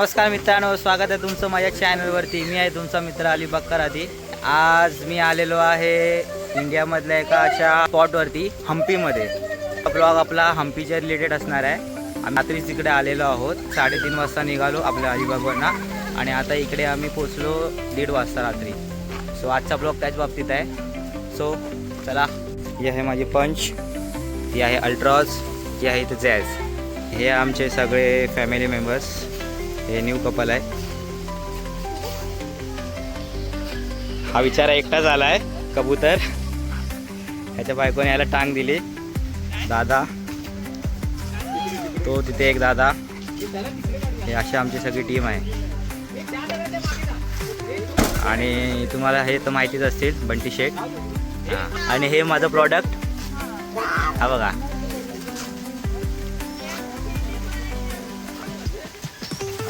नमस्कार मित्रांनो, स्वागत आहे तुमचं माझ्या चॅनलवरती. मी आहे तुमचा मित्र अली बक्कर आदी. आज मी आलेलो आहे इंडियामधल्या एका अशा स्पॉटवरती, हम्पीमध्ये. ब्लॉग आपला हम्पीच्या रिलेटेड असणार आहे. आम्ही रात्री तिकडे आलेलो आहोत. 3:30 वाजता निघालो आपल्या अलिबागवरनं आणि आता इकडे आम्ही पोचलो 1:30 वाजता रात्री. सो आजचा ब्लॉग त्याच बाबतीत आहे. सो चला, ही आहे माझी पंच, ही आहे अल्ट्रॉज, ही आहे इथं जॅझ. हे आमचे सगळे फॅमिली मेंबर्स. हे न्यू कपल आहे. हा बिचारा एकटा झाला आहे कबूतर. ह्याच्या बायकोने याला टांग दिली. दादा, तो तिथे एक दादा. हे अशी आमची सगळी टीम आहे. आणि तुम्हाला हे तर माहितीच असतील, बंटी शेट. आणि हे माझं प्रॉडक्ट, हा बघा.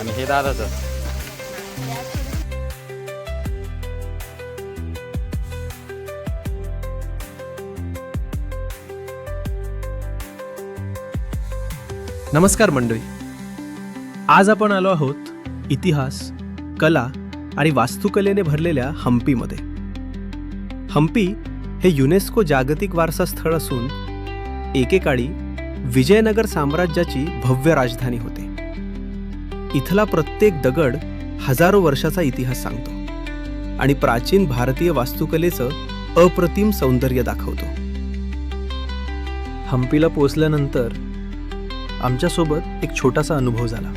आणि हे दादाचं. नमस्कार मंडळी, आज आपण आलो आहोत इतिहास, कला आणि वास्तुकलेने भरलेल्या हम्पीमध्ये. हम्पी हे युनेस्को जागतिक वारसा स्थळ असून एकेकाळी विजयनगर साम्राज्याची भव्य राजधानी होते. इथला प्रत्येक दगड हजारो वर्षाचा इतिहास सांगतो आणि प्राचीन भारतीय वास्तुकलेचं अप्रतिम सौंदर्य दाखवतो. हम्पीला पोचल्यानंतर आमच्यासोबत एक छोटासा अनुभव झाला.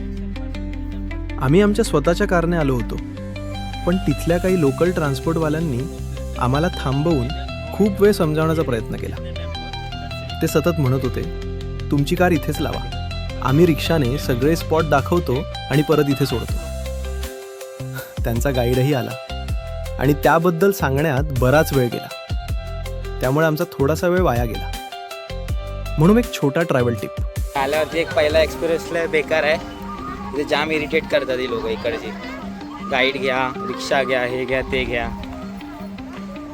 आम्ही आमच्या स्वतःच्या कारने आलो होतो, पण तिथल्या काही लोकल ट्रान्सपोर्टवाल्यांनी आम्हाला थांबवून खूप वेळ समजावण्याचा प्रयत्न केला. ते सतत म्हणत होते, तुमची कार इथेच लावा, आम्ही रिक्षाने सगळे स्पॉट दाखवतो आणि परत इथे सोडतो. त्यांचा गाईडही आला आणि त्याबद्दल सांगण्यात बराच वेळ गेला. त्यामुळे आमचा थोडासा वेळ वाया गेला. म्हणून एक छोटा ट्रॅव्हल टिप. आल्यावरती एक पहिला एक्सपिरियन्स बेकार आहे. तिथे जाम इरिटेट करतात ही लोक इकडची. गाईड घ्या, रिक्षा घ्या, हे घ्या, ते घ्या.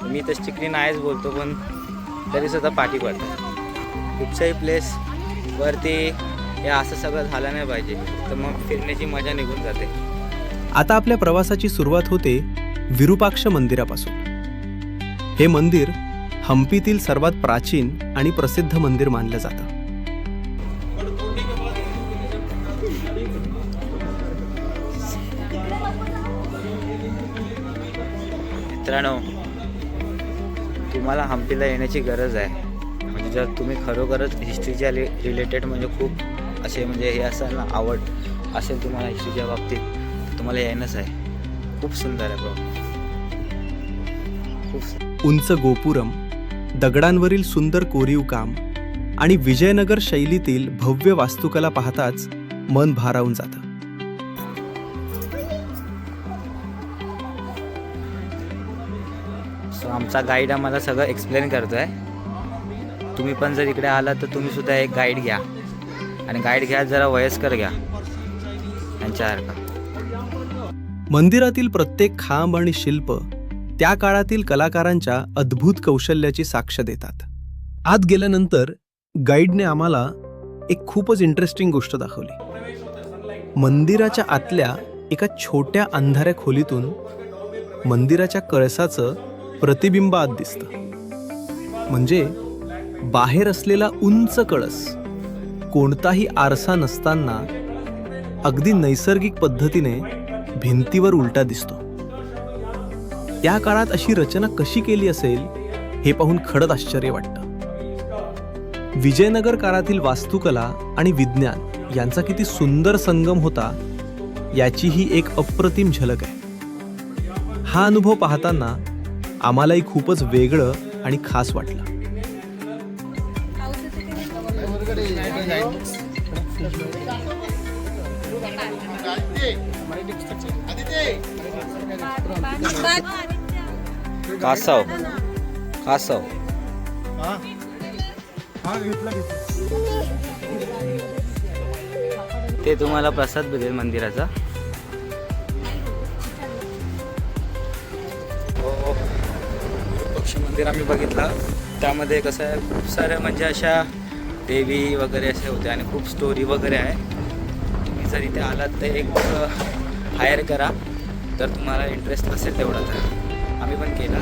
मी तर स्ट्रिक्टली नाहीच बोलतो, पण तरी सुद्धा पाठी पडतात. कुठच्याही प्लेस वरती हे असं सगळं झालं नाही पाहिजे, तर मग फिरण्याची मजा निघून जाते. आता आपल्या प्रवासाची सुरुवात होते विरूपाक्ष मंदिरापासून. हे मंदिर हम्पीतील सर्वात प्राचीन आणि प्रसिद्ध मंदिर मानलं जातं. मित्रांनो, तुम्हाला हम्पीला येण्याची गरज आहे. म्हणजे जर तुम्ही खरोखरच हिस्ट्रीच्या रिलेटेड म्हणजे खूप असे म्हणजे हे असाल ना, आवड असेल तुम्हाला हिस्ट्रीच्या बाबतीत, तर तुम्हाला येणंच आहे. खूप सुंदर आहे ब्रो, खूप. उंच गोपुरम, दगडांवरील सुंदर कोरीव काम आणि विजयनगर शैलीतील भव्य वास्तुकला पाहताच मन भारावून जातं. सो आमचा गाईड आम्हाला सगळं एक्सप्लेन करतोय. तुम्ही पण जर इकडे आलात तर तुम्ही सुद्धा एक गाईड घ्या, आणि गाईड घ्या जरा वयस्कर घ्या, यांच्यासारखा. मंदिरातील प्रत्येक खांब आणि शिल्प त्या काळातील कलाकारांच्या अद्भुत कौशल्याची साक्ष देतात. आत गेल्यानंतर गाईडने आम्हाला एक खूपच इंटरेस्टिंग गोष्ट दाखवली. मंदिराच्या आतल्या एका छोट्या अंधाऱ्या खोलीतून मंदिराच्या कळसाचं प्रतिबिंब आत दिसतं. म्हणजे बाहेर असलेला उंच कळस कोणताही आरसा नसताना अगदी नैसर्गिक पद्धतीने भिंतीवर उलटा दिसतो. त्या काळात अशी रचना कशी केली असेल हे पाहून खरंच आश्चर्य वाटतं. विजयनगर काळातील वास्तुकला आणि विज्ञान यांचा किती सुंदर संगम होता याची ही एक अप्रतिम झलक आहे. हा अनुभव पाहताना आम्हालाही खूपच वेगळं आणि खास वाटलं. कासव कासव ते तुम्हाला प्रसाद भेटेल मंदिराचा. पक्ष मंदिर आम्ही बघितलं. त्यामध्ये कसं आहे, खूप साऱ्या म्हणजे अशा देवी वगैरे असे होते आणि खूप स्टोरी वगैरे आहे. तुम्ही जर इथे आलात तर एक हायर करा, तर तुम्हाला इंटरेस्ट असेल तेवढा. तर आम्ही पण केला.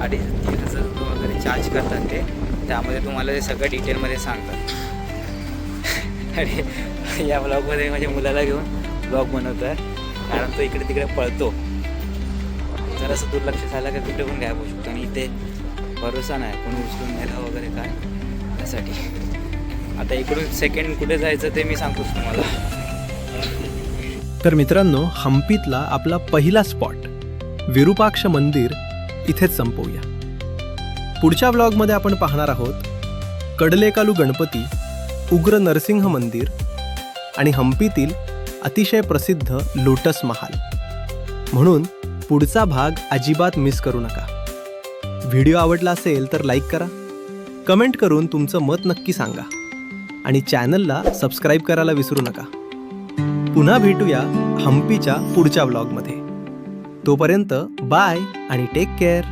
2,500-3,000 रुपये वगैरे चार्ज करतात ते. त्यामध्ये तुम्हाला ते सगळं डिटेलमध्ये सांगतात. आणि या ब्लॉगमध्ये माझ्या मुलाला घेऊन ब्लॉग बनवतो आहे, कारण तो इकडे तिकडे पळतो. जर असं दुर्लक्ष झालं का कुठे पण गायब होऊ शकतो. आणि इथे भरोसा नाही, कोणी उचलून नेला वगैरे काय त्यासाठी. आता इकडून सेकंड कुठे जायचं ते मी सांगतोच तुम्हाला. तर मित्रांनो, हम्पीतला आपला पहिला स्पॉट विरूपाक्ष मंदिर इथेच संपवूया. पुढच्या व्लॉगमध्ये आपण पाहणार आहोत कडलेकालू गणपती, उग्र नरसिंह मंदिर आणि हम्पीतील अतिशय प्रसिद्ध लोटस महाल. म्हणून पुढचा भाग अजिबात मिस करू नका. व्हिडिओ आवडला असेल तर लाईक करा, कमेंट करून तुमचं मत नक्की सांगा आणि चॅनलला सबस्क्राईब करायला विसरू नका. पुन्हा भेटूया हम्पीच्या पुढच्या व्लॉगमध्ये. तोपर्यंत बाय आणि टेक केअर.